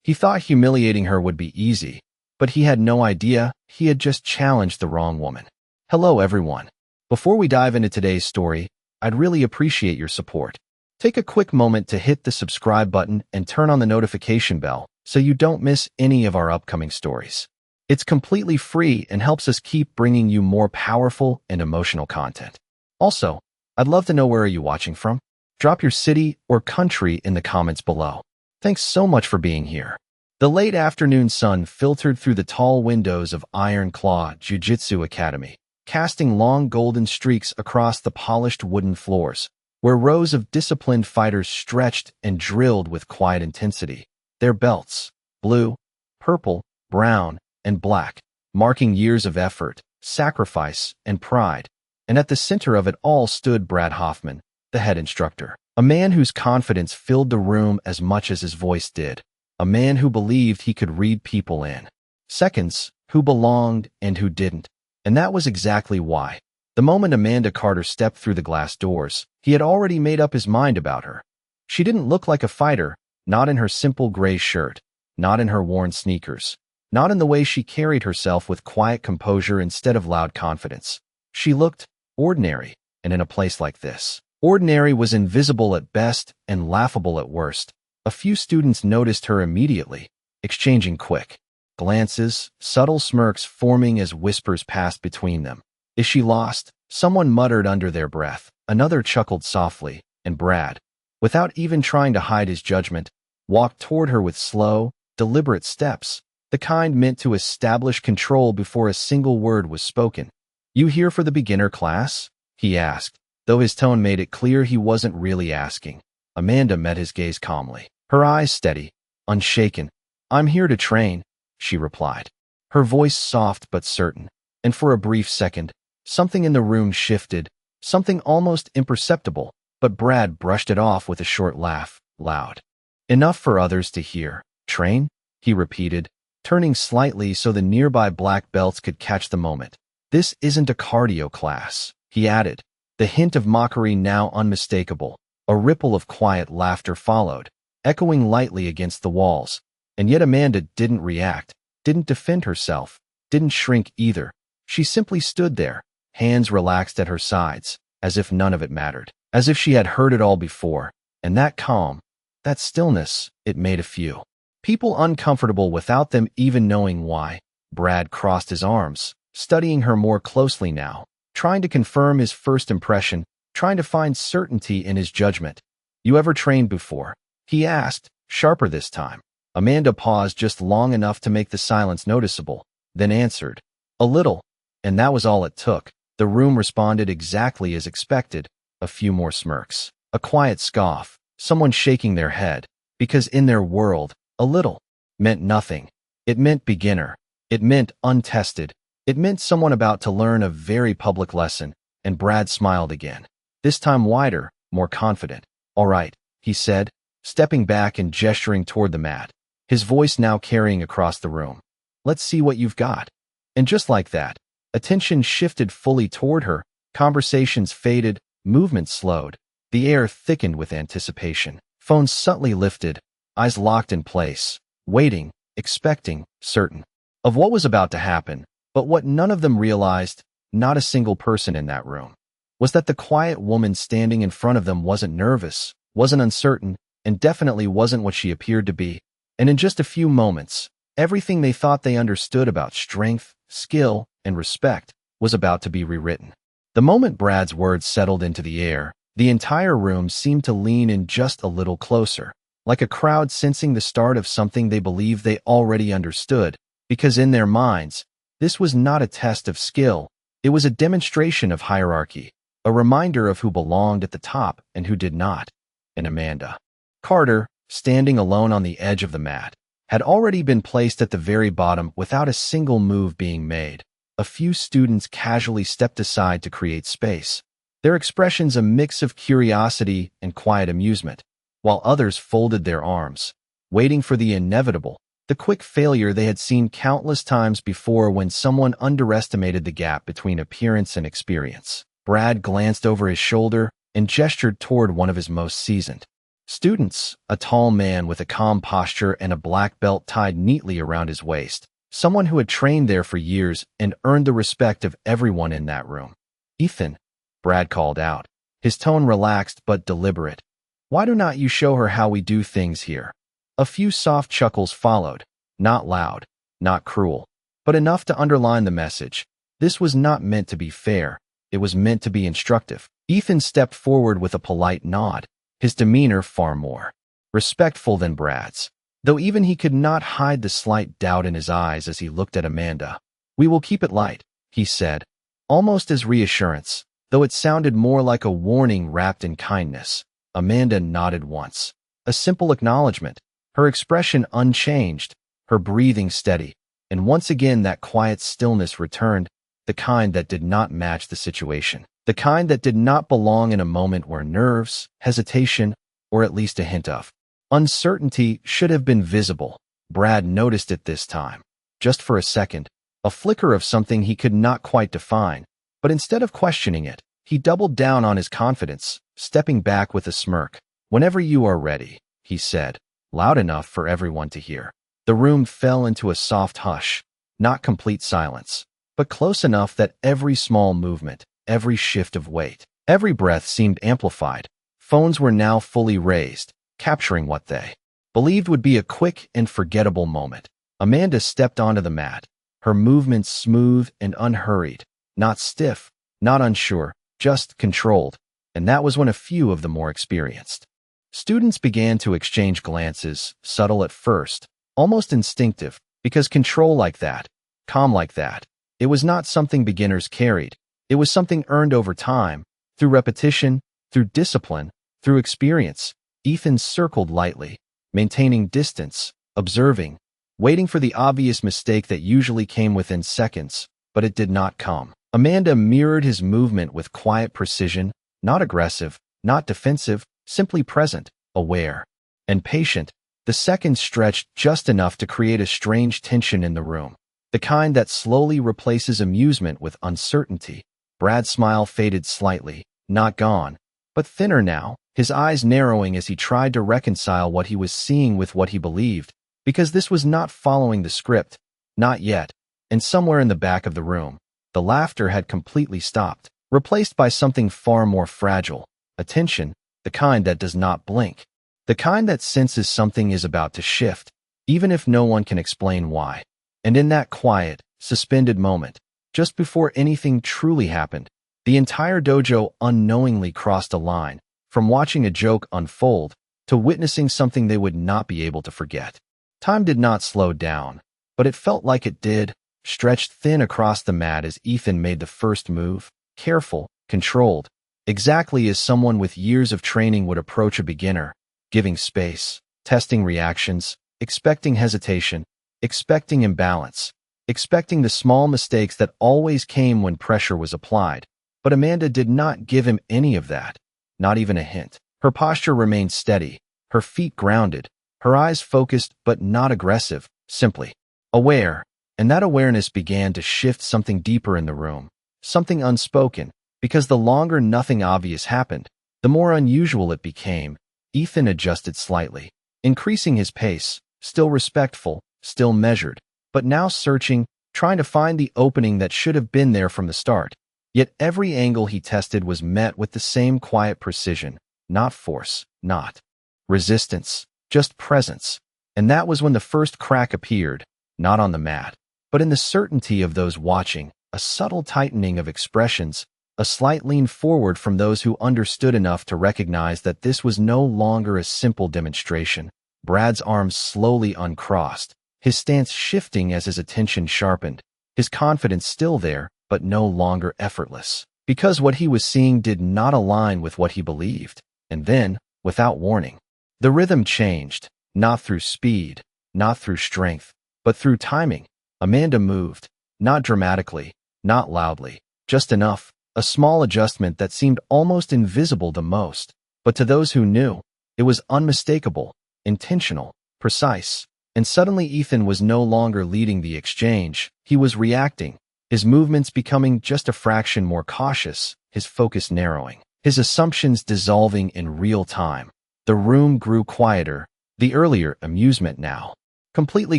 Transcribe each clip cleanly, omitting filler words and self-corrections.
He thought humiliating her would be easy, but he had no idea he had just challenged the wrong woman. Hello, everyone. Before we dive into today's story, I'd really appreciate your support. Take a quick moment to hit the subscribe button and turn on the notification bell so you don't miss any of our upcoming stories. It's completely free and helps us keep bringing you more powerful and emotional content. Also, I'd love to know where are you watching from? Drop your city or country in the comments below. Thanks so much for being here. The late afternoon sun filtered through the tall windows of Iron Claw Jiu-Jitsu Academy, casting long golden streaks across the polished wooden floors, where rows of disciplined fighters stretched and drilled with quiet intensity, their belts, blue, purple, brown, and black, marking years of effort, sacrifice, and pride. And at the center of it all stood Brad Hoffman, the head instructor, a man whose confidence filled the room as much as his voice did, a man who believed he could read people in seconds, who belonged and who didn't. And that was exactly why. The moment Amanda Carter stepped through the glass doors, he had already made up his mind about her. She didn't look like a fighter, not in her simple gray shirt, not in her worn sneakers, not in the way she carried herself with quiet composure instead of loud confidence. She looked ordinary, and in a place like this, ordinary was invisible at best and laughable at worst. A few students noticed her immediately, exchanging quick glances, subtle smirks forming as whispers passed between them. Is she lost? Someone muttered under their breath. Another chuckled softly, and Brad, without even trying to hide his judgment, walked toward her with slow, deliberate steps, the kind meant to establish control before a single word was spoken. You here for the beginner class? He asked, though his tone made it clear he wasn't really asking. Amanda met his gaze calmly, her eyes steady, unshaken. I'm here to train, she replied, her voice soft but certain. And for a brief second, something in the room shifted, something almost imperceptible, but Brad brushed it off with a short laugh, loud enough for others to hear. Train? He repeated, turning slightly so the nearby black belts could catch the moment. This isn't a cardio class, he added, the hint of mockery now unmistakable. A ripple of quiet laughter followed, echoing lightly against the walls. And yet Amanda didn't react, didn't defend herself, didn't shrink either. She simply stood there, hands relaxed at her sides, as if none of it mattered, as if she had heard it all before. And that calm, that stillness, it made a few people uncomfortable without them even knowing why. Brad crossed his arms, studying her more closely now, trying to confirm his first impression, trying to find certainty in his judgment. You ever trained before? He asked, sharper this time. Amanda paused just long enough to make the silence noticeable, then answered, a little. And that was all it took. The room responded exactly as expected. A few more smirks, a quiet scoff, someone shaking their head, because in their world, a little meant nothing. It meant beginner. It meant untested. It meant someone about to learn a very public lesson. And Brad smiled again, this time wider, more confident. All right, he said, stepping back and gesturing toward the mat, his voice now carrying across the room. Let's see what you've got. And just like that, attention shifted fully toward her, conversations faded, movement slowed, the air thickened with anticipation, phones subtly lifted, eyes locked in place, waiting, expecting, certain of what was about to happen. But what none of them realized, not a single person in that room, was that the quiet woman standing in front of them wasn't nervous, wasn't uncertain, and definitely wasn't what she appeared to be. And in just a few moments, everything they thought they understood about strength, skill, and respect was about to be rewritten. The moment Brad's words settled into the air, the entire room seemed to lean in just a little closer, like a crowd sensing the start of something they believed they already understood, because in their minds, this was not a test of skill, it was a demonstration of hierarchy, a reminder of who belonged at the top and who did not. And Amanda Carter, standing alone on the edge of the mat, had already been placed at the very bottom without a single move being made. A few students casually stepped aside to create space, their expressions a mix of curiosity and quiet amusement, while others folded their arms, waiting for the inevitable, the quick failure they had seen countless times before when someone underestimated the gap between appearance and experience. Brad glanced over his shoulder and gestured toward one of his most seasoned Students, a tall man with a calm posture and a black belt tied neatly around his waist, someone who had trained there for years and earned the respect of everyone in that room. Ethan, Brad called out, his tone relaxed but deliberate. Why do not you show her how we do things here? A few soft chuckles followed, not loud, not cruel, but enough to underline the message. This was not meant to be fair. It was meant to be instructive. Ethan stepped forward with a polite nod, his demeanor far more respectful than Brad's, though even he could not hide the slight doubt in his eyes as he looked at Amanda. We will keep it light, he said, almost as reassurance, though it sounded more like a warning wrapped in kindness. Amanda nodded once, a simple acknowledgement, her expression unchanged, her breathing steady, and once again that quiet stillness returned, the kind that did not match the situation. The kind that did not belong in a moment where nerves, hesitation, or at least a hint of uncertainty should have been visible. Brad noticed it this time. Just for a second, a flicker of something he could not quite define, but instead of questioning it, he doubled down on his confidence, stepping back with a smirk. Whenever you are ready, he said, loud enough for everyone to hear. The room fell into a soft hush, not complete silence, but close enough that every small movement, every shift of weight, every breath seemed amplified. Phones were now fully raised, capturing what they believed would be a quick and forgettable moment. Amanda stepped onto the mat, her movements smooth and unhurried, not stiff, not unsure, just controlled, and that was when a few of the more experienced students began to exchange glances, subtle at first, almost instinctive, because control like that, calm like that, it was not something beginners carried. It was something earned over time, through repetition, through discipline, through experience. Ethan circled lightly, maintaining distance, observing, waiting for the obvious mistake that usually came within seconds, but it did not come. Amanda mirrored his movement with quiet precision, not aggressive, not defensive, simply present, aware, and patient. The seconds stretched just enough to create a strange tension in the room, the kind that slowly replaces amusement with uncertainty. Brad's smile faded slightly, not gone, but thinner now, his eyes narrowing as he tried to reconcile what he was seeing with what he believed, because this was not following the script, not yet, and somewhere in the back of the room, the laughter had completely stopped, replaced by something far more fragile, attention, the kind that does not blink, the kind that senses something is about to shift, even if no one can explain why. And in that quiet, suspended moment, just before anything truly happened, the entire dojo unknowingly crossed a line, from watching a joke unfold to witnessing something they would not be able to forget. Time did not slow down, but it felt like it did, stretched thin across the mat as Ethan made the first move, careful, controlled, exactly as someone with years of training would approach a beginner, giving space, testing reactions, expecting hesitation, expecting imbalance, expecting the small mistakes that always came when pressure was applied. But Amanda did not give him any of that, not even a hint. Her posture remained steady, her feet grounded, her eyes focused but not aggressive, simply aware. And that awareness began to shift something deeper in the room, something unspoken, because the longer nothing obvious happened, the more unusual it became. Ethan adjusted slightly, increasing his pace, still respectful, still measured, but now searching, trying to find the opening that should have been there from the start. Yet every angle he tested was met with the same quiet precision, not force, not resistance, just presence. And that was when the first crack appeared, not on the mat, but in the certainty of those watching, a subtle tightening of expressions, a slight lean forward from those who understood enough to recognize that this was no longer a simple demonstration. Brad's arms slowly uncrossed, his stance shifting as his attention sharpened, his confidence still there, but no longer effortless, because what he was seeing did not align with what he believed. And then, without warning, the rhythm changed, not through speed, not through strength, but through timing. Amanda moved, not dramatically, not loudly, just enough, a small adjustment that seemed almost invisible to most, but to those who knew, it was unmistakable, intentional, precise. And suddenly Ethan was no longer leading the exchange, he was reacting, his movements becoming just a fraction more cautious, his focus narrowing, his assumptions dissolving in real time. The room grew quieter, the earlier amusement now completely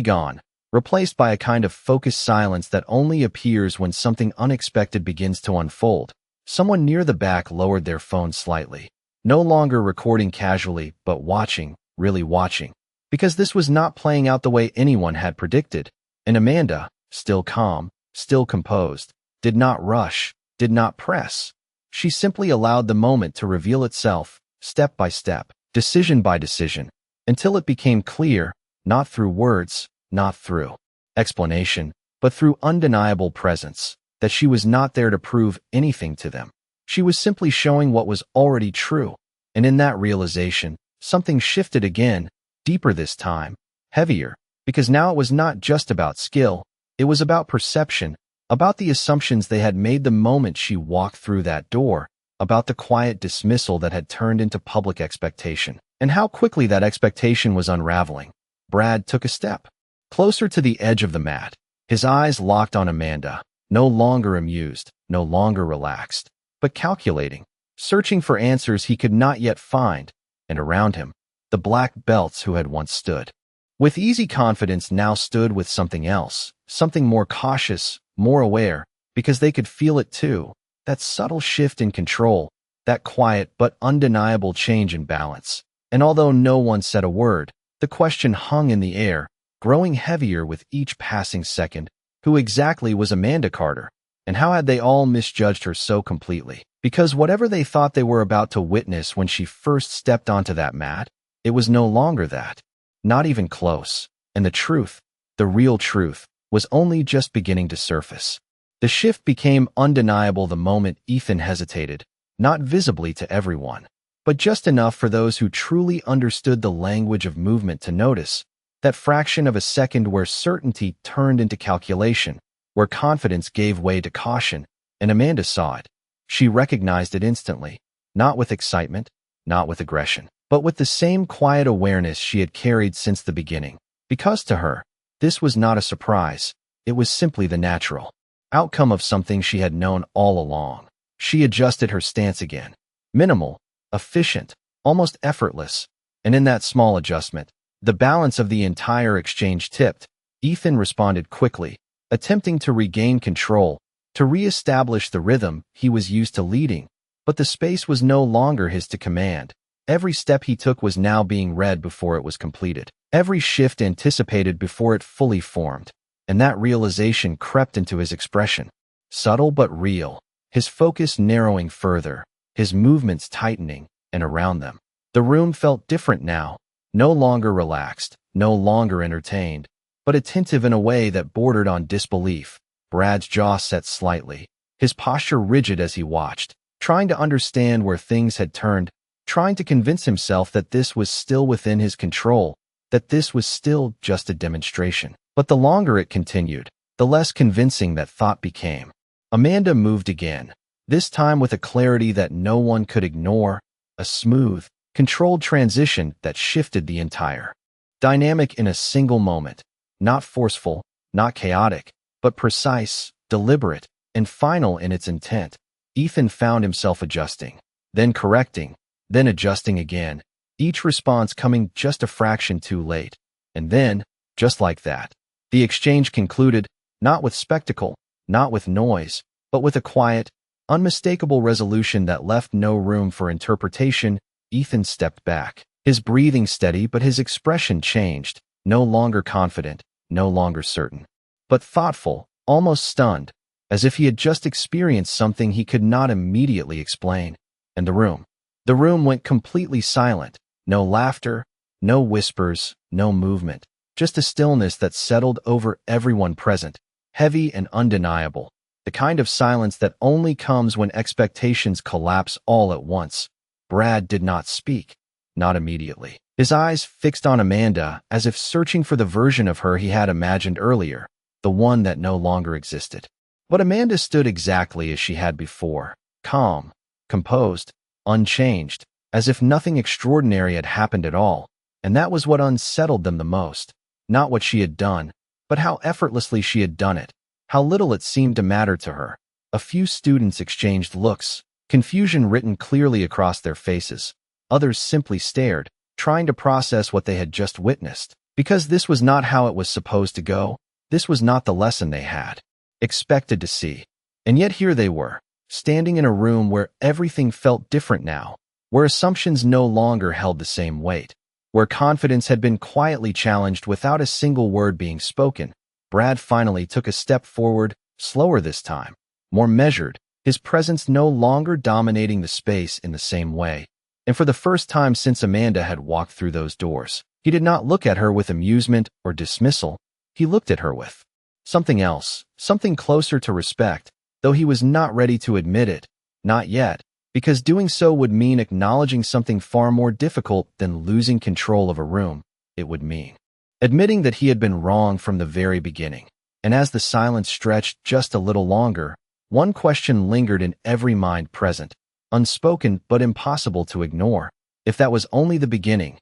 gone, replaced by a kind of focused silence that only appears when something unexpected begins to unfold. Someone near the back lowered their phone slightly, no longer recording casually, but watching, really watching. Because this was not playing out the way anyone had predicted. And Amanda, still calm, still composed, did not rush, did not press. She simply allowed the moment to reveal itself, step by step, decision by decision, until it became clear, not through words, not through explanation, but through undeniable presence, that she was not there to prove anything to them. She was simply showing what was already true. And in that realization, something shifted again, deeper this time, heavier, because now it was not just about skill, it was about perception, about the assumptions they had made the moment she walked through that door, about the quiet dismissal that had turned into public expectation, and how quickly that expectation was unraveling. Brad took a step closer to the edge of the mat, his eyes locked on Amanda, no longer amused, no longer relaxed, but calculating, searching for answers he could not yet find, and around him, the black belts who had once stood with easy confidence now stood with something else, something more cautious, more aware, because they could feel it too, that subtle shift in control, that quiet but undeniable change in balance. And although no one said a word, the question hung in the air, growing heavier with each passing second. Who exactly was Amanda Carter? And how had they all misjudged her so completely? Because whatever they thought they were about to witness when she first stepped onto that mat, it was no longer that. Not even close. And the truth, the real truth, was only just beginning to surface. The shift became undeniable the moment Ethan hesitated, not visibly to everyone, but just enough for those who truly understood the language of movement to notice. That fraction of a second where certainty turned into calculation, where confidence gave way to caution, and Amanda saw it. She recognized it instantly, not with excitement, not with aggression, but with the same quiet awareness she had carried since the beginning. Because to her, this was not a surprise, it was simply the natural outcome of something she had known all along. She adjusted her stance again. Minimal, efficient, almost effortless, and in that small adjustment, the balance of the entire exchange tipped. Ethan responded quickly, attempting to regain control, to re-establish the rhythm he was used to leading, but the space was no longer his to command. Every step he took was now being read before it was completed, every shift anticipated before it fully formed, and that realization crept into his expression. Subtle but real, his focus narrowing further, his movements tightening, and around them. The room felt different now. No longer relaxed, no longer entertained, but attentive in a way that bordered on disbelief. Brad's jaw set slightly, his posture rigid as he watched, trying to understand where things had turned, trying to convince himself that this was still within his control, that this was still just a demonstration. But the longer it continued, the less convincing that thought became. Amanda moved again, this time with a clarity that no one could ignore, a smooth, controlled transition that shifted the entire dynamic in a single moment, not forceful, not chaotic, but precise, deliberate, and final in its intent. Ethan found himself adjusting, then correcting, then adjusting again, each response coming just a fraction too late. And then, just like that, the exchange concluded, not with spectacle, not with noise, but with a quiet, unmistakable resolution that left no room for interpretation. Ethan stepped back, his breathing steady but his expression changed, no longer confident, no longer certain, but thoughtful, almost stunned, as if he had just experienced something he could not immediately explain. And the room went completely silent, no laughter, no whispers, no movement, just a stillness that settled over everyone present, heavy and undeniable, the kind of silence that only comes when expectations collapse all at once. Brad did not speak, not immediately. His eyes fixed on Amanda as if searching for the version of her he had imagined earlier, the one that no longer existed. But Amanda stood exactly as she had before, calm, composed, unchanged, as if nothing extraordinary had happened at all, and that was what unsettled them the most. Not what she had done, but how effortlessly she had done it, how little it seemed to matter to her. A few students exchanged looks, confusion written clearly across their faces. Others simply stared, trying to process what they had just witnessed. Because this was not how it was supposed to go. This was not the lesson they had expected to see. And yet here they were, standing in a room where everything felt different now, where assumptions no longer held the same weight, where confidence had been quietly challenged without a single word being spoken. Brad finally took a step forward, slower this time, more measured, his presence no longer dominating the space in the same way. And for the first time since Amanda had walked through those doors, he did not look at her with amusement or dismissal. He looked at her with something else, something closer to respect, though he was not ready to admit it. Not yet, because doing so would mean acknowledging something far more difficult than losing control of a room. It would mean admitting that he had been wrong from the very beginning. And as the silence stretched just a little longer, one question lingered in every mind present, unspoken but impossible to ignore. If that was only the beginning,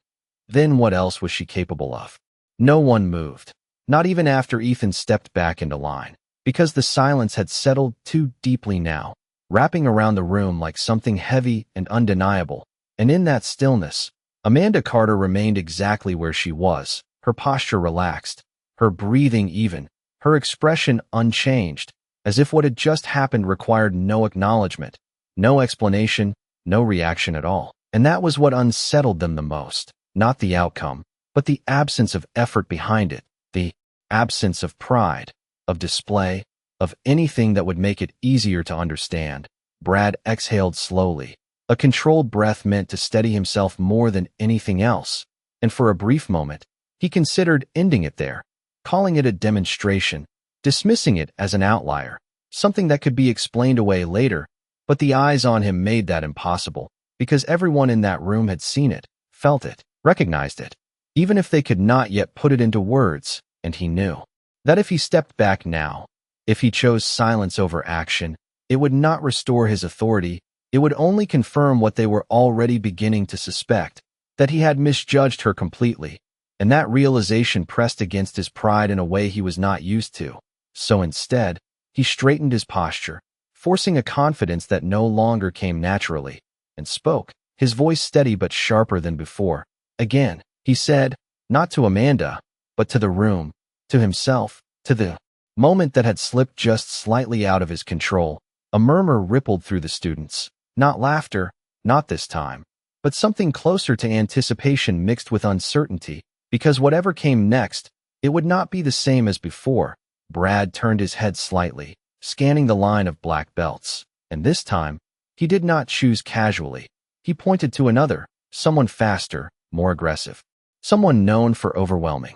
then what else was she capable of? No one moved, not even after Ethan stepped back into line, because the silence had settled too deeply now, wrapping around the room like something heavy and undeniable. And in that stillness, Amanda Carter remained exactly where she was, her posture relaxed, her breathing even, her expression unchanged, as if what had just happened required no acknowledgement, no explanation, no reaction at all. And that was what unsettled them the most, not the outcome, but the absence of effort behind it, the absence of pride, of display, of anything that would make it easier to understand. Brad exhaled slowly, a controlled breath meant to steady himself more than anything else, and for a brief moment, he considered ending it there, calling it a demonstration, dismissing it as an outlier, something that could be explained away later, but the eyes on him made that impossible, because everyone in that room had seen it, felt it, recognized it, even if they could not yet put it into words, and he knew that if he stepped back now, if he chose silence over action, it would not restore his authority, it would only confirm what they were already beginning to suspect, that he had misjudged her completely, and that realization pressed against his pride in a way he was not used to. So instead, he straightened his posture, forcing a confidence that no longer came naturally, and spoke, his voice steady but sharper than before. Again, he said, not to Amanda, but to the room, to himself, to the moment that had slipped just slightly out of his control. A murmur rippled through the students. Not laughter, not this time, but something closer to anticipation mixed with uncertainty, because whatever came next, it would not be the same as before. Brad turned his head slightly, scanning the line of black belts, and this time, he did not choose casually. He pointed to another, someone faster, more aggressive, someone known for overwhelming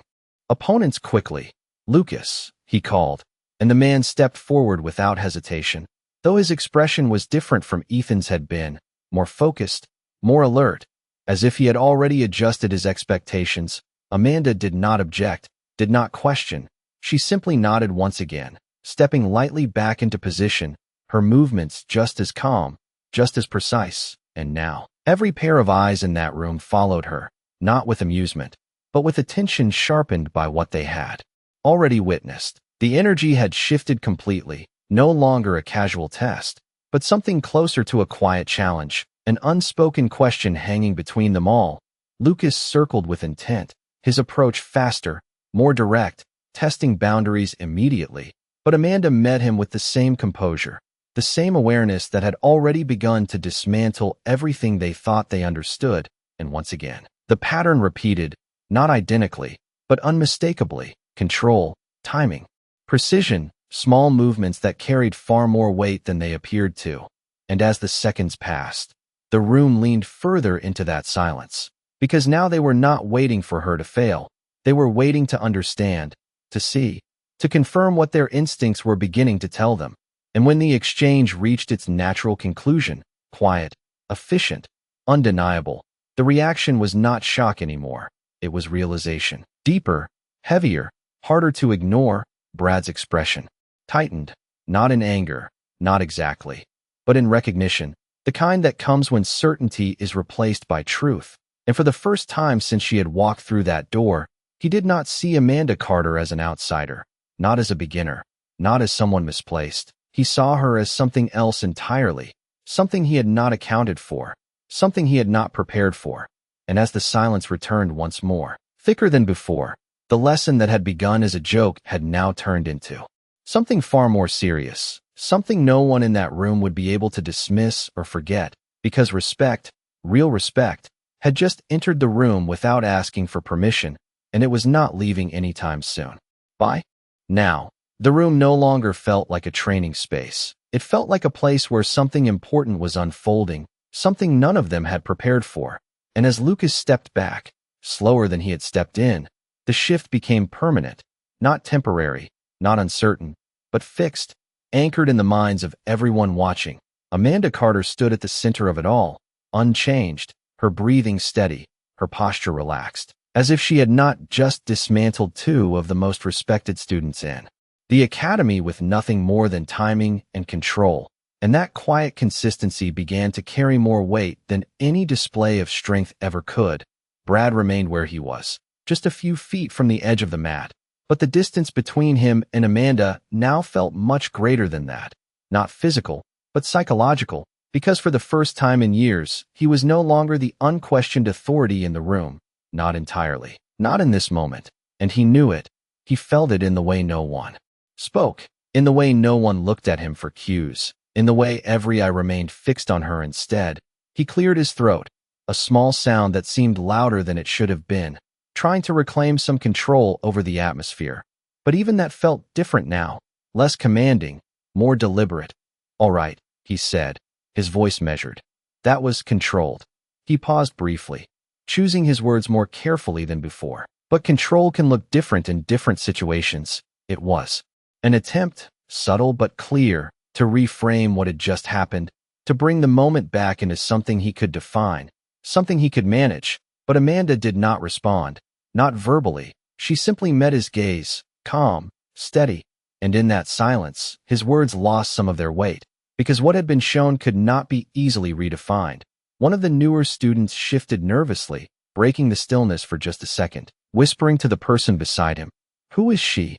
opponents quickly. Lucas, he called, and the man stepped forward without hesitation, though his expression was different from Ethan's had been, more focused, more alert, as if he had already adjusted his expectations. Amanda did not object, did not question. She simply nodded once again, stepping lightly back into position, her movements just as calm, just as precise. And now, every pair of eyes in that room followed her, not with amusement, but with attention sharpened by what they had already witnessed. The energy had shifted completely, no longer a casual test, but something closer to a quiet challenge, an unspoken question hanging between them all. Lucas circled with intent, his approach faster, more direct, testing boundaries immediately. But Amanda met him with the same composure, the same awareness that had already begun to dismantle everything they thought they understood. And once again, the pattern repeated, not identically, but unmistakably. Control, timing, precision, small movements that carried far more weight than they appeared to. And as the seconds passed, the room leaned further into that silence, because now they were not waiting for her to fail. They were waiting to understand, to see, to confirm what their instincts were beginning to tell them. And when the exchange reached its natural conclusion, quiet, efficient, undeniable, the reaction was not shock anymore. It was realization. Deeper, heavier, harder to ignore. Brad's expression tightened, not in anger, not exactly, but in recognition, the kind that comes when certainty is replaced by truth. And for the first time since she had walked through that door, he did not see Amanda Carter as an outsider, not as a beginner, not as someone misplaced. He saw her as something else entirely, something he had not accounted for, something he had not prepared for. and as the silence returned once more, thicker than before, the lesson that had begun as a joke had now turned into something far more serious, something no one in that room would be able to dismiss or forget, because respect, real respect, had just entered the room without asking for permission, and it was not leaving anytime soon. By now, the room no longer felt like a training space. It felt like a place where something important was unfolding, something none of them had prepared for. And as Lucas stepped back, slower than he had stepped in, the shift became permanent, not temporary, not uncertain, but fixed, anchored in the minds of everyone watching. Amanda Carter stood at the center of it all, unchanged, her breathing steady, her posture relaxed, as if she had not just dismantled two of the most respected students in the academy with nothing more than timing and control. And that quiet consistency began to carry more weight than any display of strength ever could. Brad remained where he was, just a few feet from the edge of the mat, but the distance between him and Amanda now felt much greater than that. Not physical, but psychological, because for the first time in years, he was no longer the unquestioned authority in the room. Not entirely. Not in this moment. And he knew it. He felt it in the way no one spoke, in the way no one looked at him for cues, in the way every eye remained fixed on her instead. He cleared his throat, a small sound that seemed louder than it should have been, trying to reclaim some control over the atmosphere. But even that felt different now, less commanding, more deliberate. "All right," he said, his voice measured. That was controlled. He paused briefly, choosing his words more carefully than before. But control can look different in different situations. It was an attempt, subtle but clear, to reframe what had just happened, to bring the moment back into something he could define, something he could manage. But Amanda did not respond, not verbally. She simply met his gaze, calm, steady, and in that silence, his words lost some of their weight, because what had been shown could not be easily redefined. One of the newer students shifted nervously, breaking the stillness for just a second, whispering to the person beside him, "Who is she?"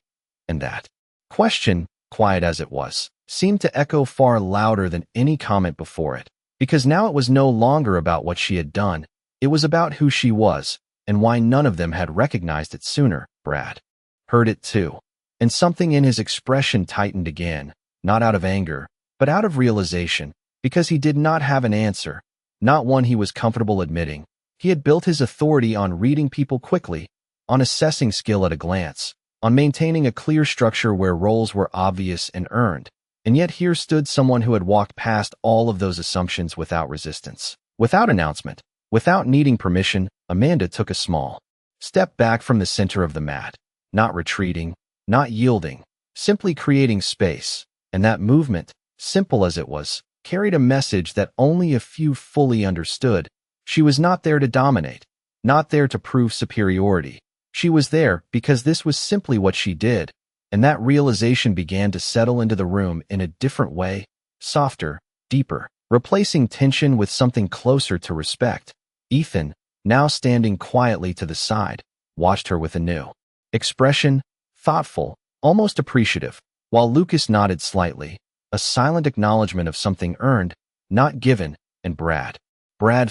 And that question, quiet as it was, seemed to echo far louder than any comment before it, because now it was no longer about what she had done. It was about who she was, and why none of them had recognized it sooner. Brad heard it too, and something in his expression tightened again, not out of anger, but out of realization, because he did not have an answer, not one he was comfortable admitting. He had built his authority on reading people quickly, on assessing skill at a glance, on maintaining a clear structure where roles were obvious and earned. And yet here stood someone who had walked past all of those assumptions without resistance, without announcement, without needing permission. Amanda took a small step back from the center of the mat, not retreating, not yielding, simply creating space. And that movement, simple as it was, carried a message that only a few fully understood. She was not there to dominate, not there to prove superiority. She was there because this was simply what she did, and that realization began to settle into the room in a different way, softer, deeper, replacing tension with something closer to respect. Ethan, now standing quietly to the side, watched her with a new expression, thoughtful, almost appreciative, while Lucas nodded slightly, a silent acknowledgement of something earned, not given. And Brad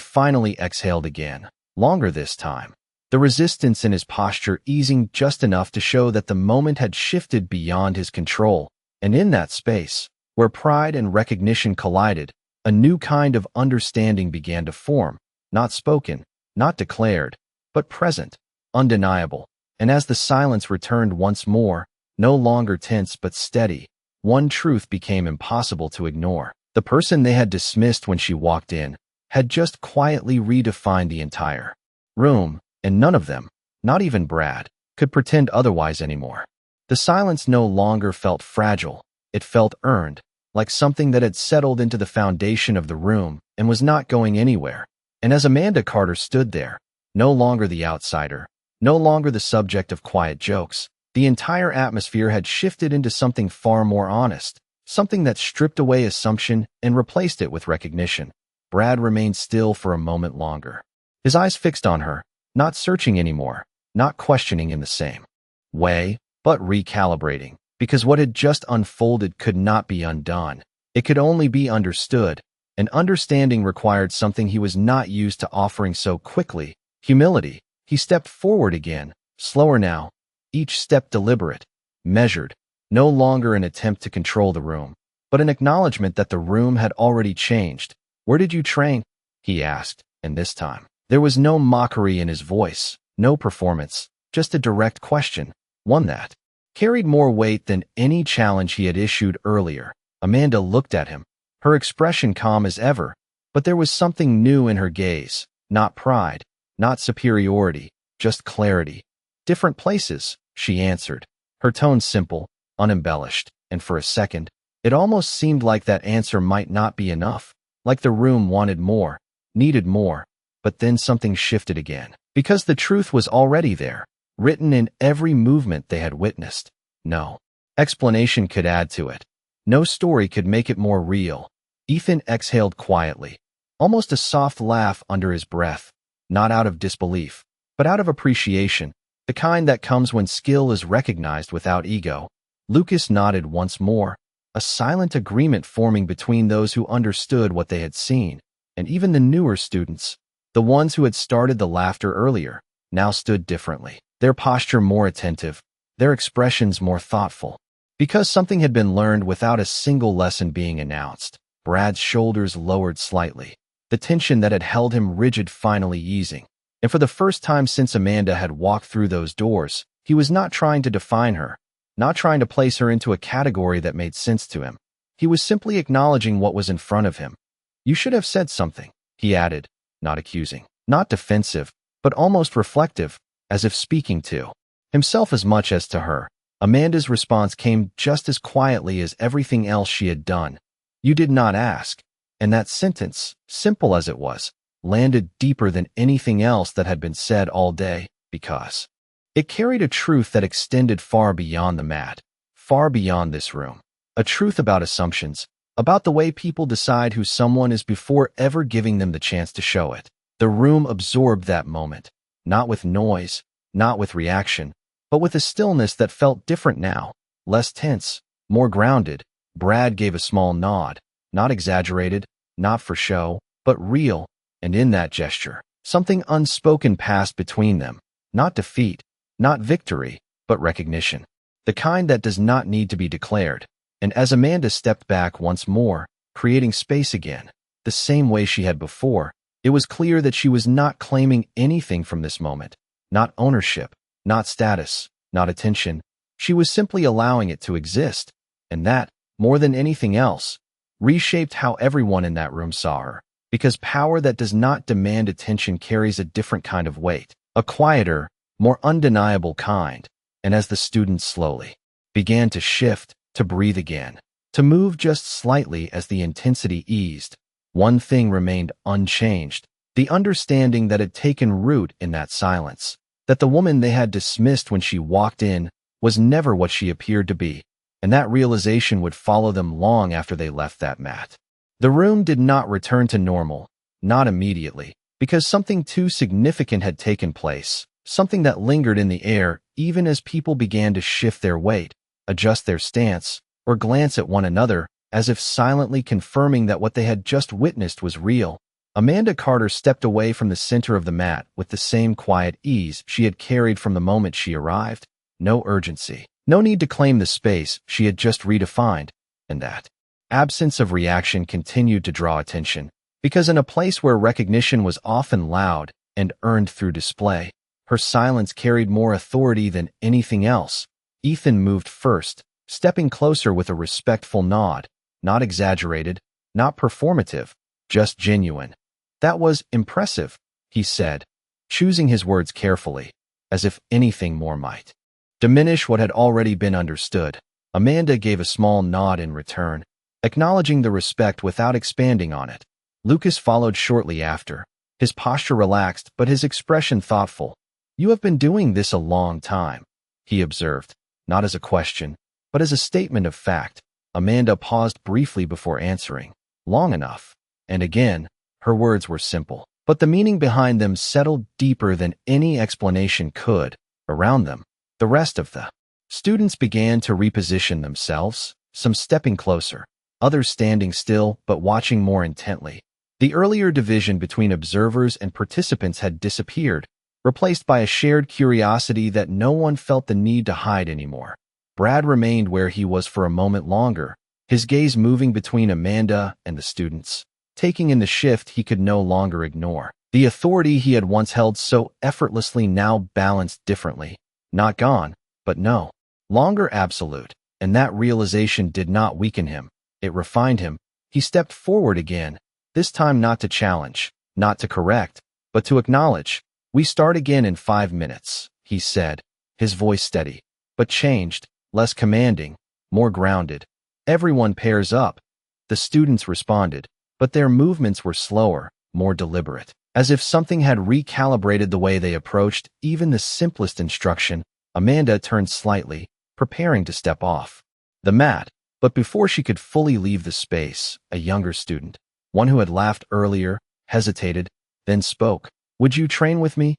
finally exhaled again, longer this time, the resistance in his posture easing just enough to show that the moment had shifted beyond his control. And in that space, where pride and recognition collided, a new kind of understanding began to form, not spoken, not declared, but present, undeniable. And as the silence returned once more, no longer tense but steady, one truth became impossible to ignore. The person they had dismissed when she walked in had just quietly redefined the entire room, and none of them, not even Brad, could pretend otherwise anymore. The silence no longer felt fragile. It felt earned, like something that had settled into the foundation of the room and was not going anywhere. And as Amanda Carter stood there, no longer the outsider, no longer the subject of quiet jokes, the entire atmosphere had shifted into something far more honest, something that stripped away assumption and replaced it with recognition. Brad remained still for a moment longer, his eyes fixed on her, not searching anymore, not questioning in the same way, but recalibrating, because what had just unfolded could not be undone. It could only be understood, and understanding required something he was not used to offering so quickly, Humility. He stepped forward again, slower now, each step deliberate, measured, no longer an attempt to control the room, but an acknowledgement that the room had already changed. "Where did you train?" he asked, and this time, there was no mockery in his voice, no performance, just a direct question, one that carried more weight than any challenge he had issued earlier. Amanda looked at him, her expression calm as ever, but there was something new in her gaze, not pride, not superiority, just clarity. "Different places," she answered, her tone simple, unembellished, and for a second, it almost seemed like that answer might not be enough, like the room wanted more, needed more. But then something shifted again, because the truth was already there, written in every movement they had witnessed. No explanation could add to it. No story could make it more real. Ethan exhaled quietly, almost a soft laugh under his breath, not out of disbelief, but out of appreciation, the kind that comes when skill is recognized without ego. Lucas nodded once more, a silent agreement forming between those who understood what they had seen, and even the newer students, the ones who had started the laughter earlier, now stood differently, their posture more attentive, their expressions more thoughtful. Because something had been learned without a single lesson being announced, Brad's shoulders lowered slightly, the tension that had held him rigid finally easing. And for the first time since Amanda had walked through those doors, he was not trying to define her, not trying to place her into a category that made sense to him. He was simply acknowledging what was in front of him. "You should have said something," he added, not accusing, not defensive, but almost reflective, as if speaking to himself as much as to her. Amanda's response came just as quietly as everything else she had done. "You did not ask." And that sentence, simple as it was, landed deeper than anything else that had been said all day, because it carried a truth that extended far beyond the mat, far beyond this room. A truth about assumptions, about the way people decide who someone is before ever giving them the chance to show it. The room absorbed that moment, not with noise, not with reaction, but with a stillness that felt different now, less tense, more grounded. Brad gave a small nod, not exaggerated, not for show, but real, and in that gesture, something unspoken passed between them, not defeat, not victory, but recognition, the kind that does not need to be declared. And as Amanda stepped back once more, creating space again, the same way she had before, it was clear that she was not claiming anything from this moment, not ownership, not status, not attention. She was simply allowing it to exist, and that, more than anything else, reshaped how everyone in that room saw her, because power that does not demand attention carries a different kind of weight, a quieter, more undeniable kind. And as the students slowly began to shift, to breathe again, to move just slightly as the intensity eased, one thing remained unchanged, the understanding that had taken root in that silence, that the woman they had dismissed when she walked in was never what she appeared to be, and that realization would follow them long after they left that mat. The room did not return to normal, not immediately, because something too significant had taken place, something that lingered in the air even as people began to shift their weight, adjust their stance, or glance at one another, as if silently confirming that what they had just witnessed was real. Amanda Carter stepped away from the center of the mat with the same quiet ease she had carried from the moment she arrived. No urgency, no need to claim the space she had just redefined, and that absence of reaction continued to draw attention, because in a place where recognition was often loud and earned through display, her silence carried more authority than anything else. Ethan moved first, stepping closer with a respectful nod, not exaggerated, not performative, just genuine. "That was impressive," he said, choosing his words carefully, as if anything more might diminish what had already been understood. Amanda gave a small nod in return, acknowledging the respect without expanding on it. Lucas followed shortly after, his posture relaxed but his expression thoughtful. "You have been doing this a long time," he observed, not as a question, but as a statement of fact. Amanda paused briefly before answering. "Long enough." And again, her words were simple, but the meaning behind them settled deeper than any explanation could. Around them, the rest of the students began to reposition themselves, some stepping closer, others standing still but watching more intently. The earlier division between observers and participants had disappeared, replaced by a shared curiosity that no one felt the need to hide anymore. Brad remained where he was for a moment longer, his gaze moving between Amanda and the students, taking in the shift he could no longer ignore. The authority he had once held so effortlessly now balanced differently. Not gone, but no longer absolute. And that realization did not weaken him. It refined him. He stepped forward again, this time not to challenge, not to correct, but to acknowledge. "We start again in 5 minutes," he said, his voice steady, but changed, less commanding, more grounded. Everyone pairs up. The students responded, but their movements were slower, more deliberate, as if something had recalibrated the way they approached even the simplest instruction. Amanda turned slightly, preparing to step off the mat, but before she could fully leave the space, a younger student, one who had laughed earlier, hesitated, then spoke. "Would you train with me?"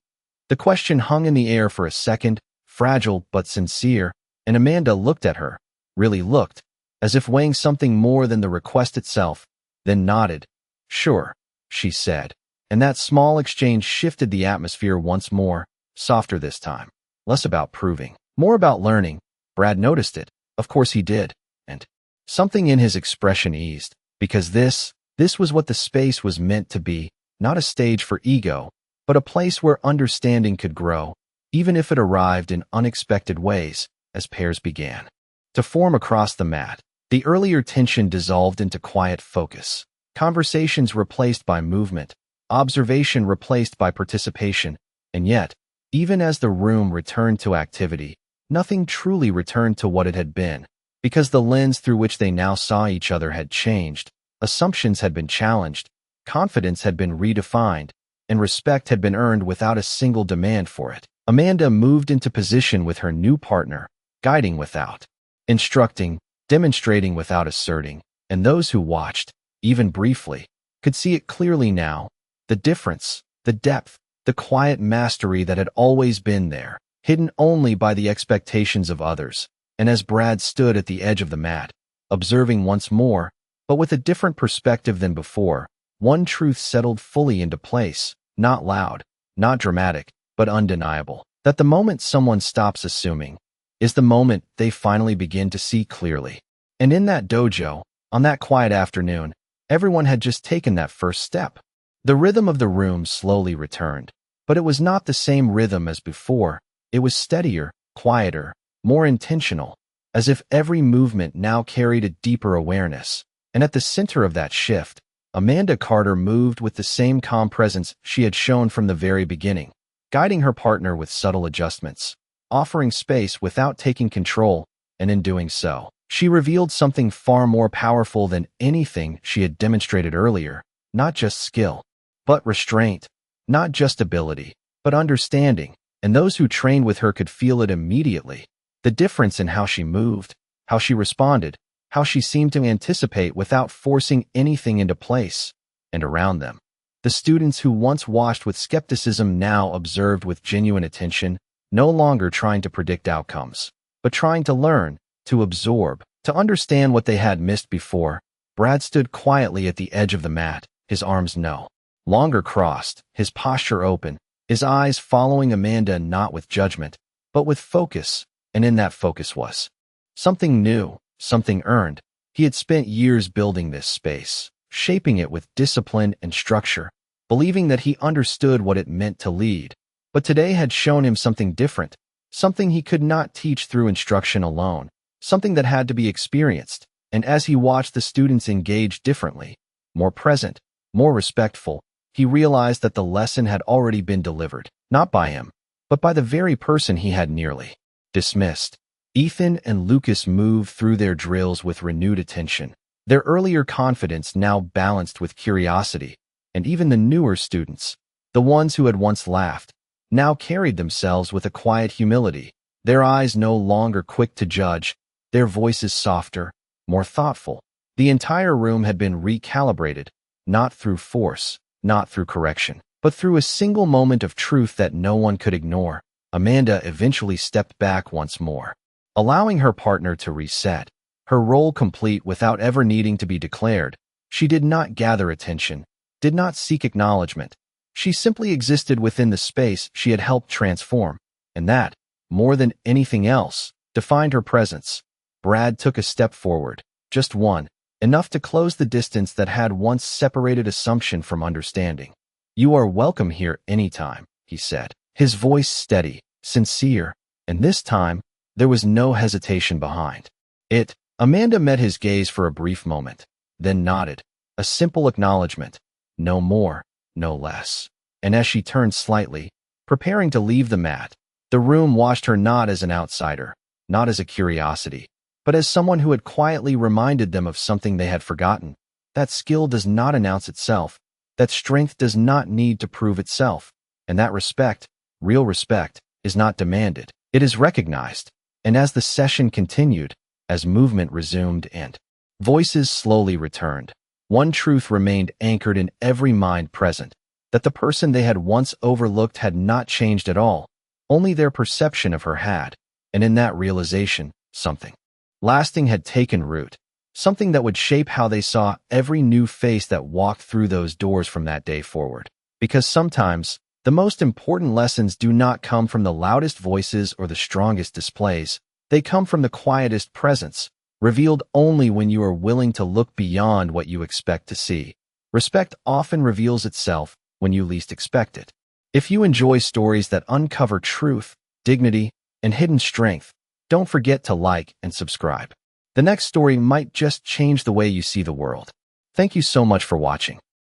The question hung in the air for a second, fragile but sincere, and Amanda looked at her, really looked, as if weighing something more than the request itself, then nodded. "Sure," she said, and that small exchange shifted the atmosphere once more, softer this time, less about proving, more about learning. Brad noticed it, of course he did, and something in his expression eased, because this was what the space was meant to be, not a stage for ego, but a place where understanding could grow, even if it arrived in unexpected ways, as pairs began to form across the mat. The earlier tension dissolved into quiet focus, conversations replaced by movement, observation replaced by participation, and yet, even as the room returned to activity, nothing truly returned to what it had been, because the lens through which they now saw each other had changed, assumptions had been challenged, confidence had been redefined, and respect had been earned without a single demand for it. Amanda moved into position with her new partner, guiding without instructing, demonstrating without asserting, and those who watched, even briefly, could see it clearly now, the difference, the depth, the quiet mastery that had always been there, hidden only by the expectations of others. And as Brad stood at the edge of the mat, observing once more, but with a different perspective than before, one truth settled fully into place, not loud, not dramatic, but undeniable, that the moment someone stops assuming is the moment they finally begin to see clearly. And in that dojo, on that quiet afternoon, everyone had just taken that first step. The rhythm of the room slowly returned, but it was not the same rhythm as before. It was steadier, quieter, more intentional, as if every movement now carried a deeper awareness. And at the center of that shift, Amanda Carter moved with the same calm presence she had shown from the very beginning, guiding her partner with subtle adjustments, offering space without taking control, and in doing so, she revealed something far more powerful than anything she had demonstrated earlier, not just skill, but restraint, not just ability, but understanding, and those who trained with her could feel it immediately, the difference in how she moved, how she responded, how she seemed to anticipate without forcing anything into place. And around them, the students who once watched with skepticism now observed with genuine attention, no longer trying to predict outcomes, but trying to learn, to absorb, to understand what they had missed before. Brad stood quietly at the edge of the mat, his arms no longer crossed, his posture open, his eyes following Amanda not with judgment, but with focus, and in that focus was something new, something earned. He had spent years building this space, shaping it with discipline and structure, believing that he understood what it meant to lead. But today had shown him something different, something he could not teach through instruction alone, something that had to be experienced. And as he watched the students engage differently, more present, more respectful, he realized that the lesson had already been delivered, not by him, but by the very person he had nearly dismissed. Ethan and Lucas moved through their drills with renewed attention, their earlier confidence now balanced with curiosity, and even the newer students, the ones who had once laughed, now carried themselves with a quiet humility, their eyes no longer quick to judge, their voices softer, more thoughtful. The entire room had been recalibrated, not through force, not through correction, but through a single moment of truth that no one could ignore. Amanda eventually stepped back once more, allowing her partner to reset, her role complete without ever needing to be declared. She did not gather attention, did not seek acknowledgement, She simply existed within the space she had helped transform, and that, more than anything else, defined her presence. Brad took a step forward, just one, enough to close the distance that had once separated assumption from understanding. "You are welcome here anytime," he said, his voice steady, sincere, and this time, there was no hesitation behind it. Amanda met his gaze for a brief moment, then nodded, a simple acknowledgement, no more, no less. And as she turned slightly, preparing to leave the mat, the room watched her not as an outsider, not as a curiosity, but as someone who had quietly reminded them of something they had forgotten. That skill does not announce itself, that strength does not need to prove itself, and that respect, real respect, is not demanded, it is recognized. And as the session continued, as movement resumed and voices slowly returned, one truth remained anchored in every mind present, that the person they had once overlooked had not changed at all, only their perception of her had, and in that realization, something lasting had taken root, something that would shape how they saw every new face that walked through those doors from that day forward. Because sometimes, the most important lessons do not come from the loudest voices or the strongest displays, they come from the quietest presence, revealed only when you are willing to look beyond what you expect to see. Respect often reveals itself when you least expect it. If you enjoy stories that uncover truth, dignity, and hidden strength, don't forget to like and subscribe. The next story might just change the way you see the world. Thank you so much for watching.